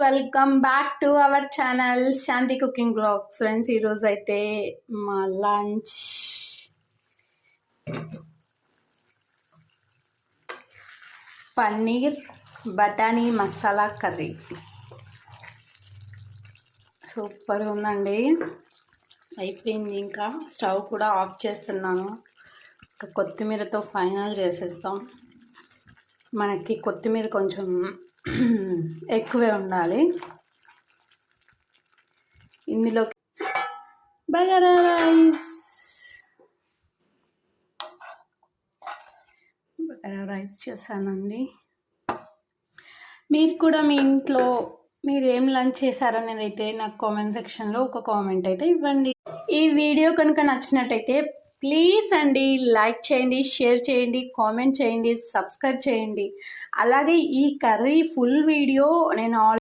Welcome back to our channel Shanti cooking blogs. Friends, ఈరోజు అయితే మా లంచ్ పన్నీర్ బఠానీ మసాలా కర్రీ. సూపర్ ఉందండి. అయిపోయింది, ఇంకా స్టవ్ కూడా ఆఫ్ చేస్తున్నాను. ఇంకా కొత్తిమీరతో ఫైనల్ చేసేస్తాం. మనకి కొత్తిమీర కొంచెం ఎక్కువే ఉండాలి. ఇందులో బగారా రైస్ చేశానండి. మీరు కూడా మీ ఇంట్లో మీరు ఏం లంచ్ చేశారనేది అయితే నాకు కామెంట్ సెక్షన్లో ఒక కామెంట్ అయితే ఇవ్వండి. ఈ వీడియో కనుక నచ్చినట్టయితే ప్లీజ్ అండి లైక్ చేయండి, షేర్ చేయండి, కామెంట్ చేయండి, సబ్స్క్రైబ్ చేయండి. అలాగే ఈ కర్రీ ఫుల్ వీడియో నేను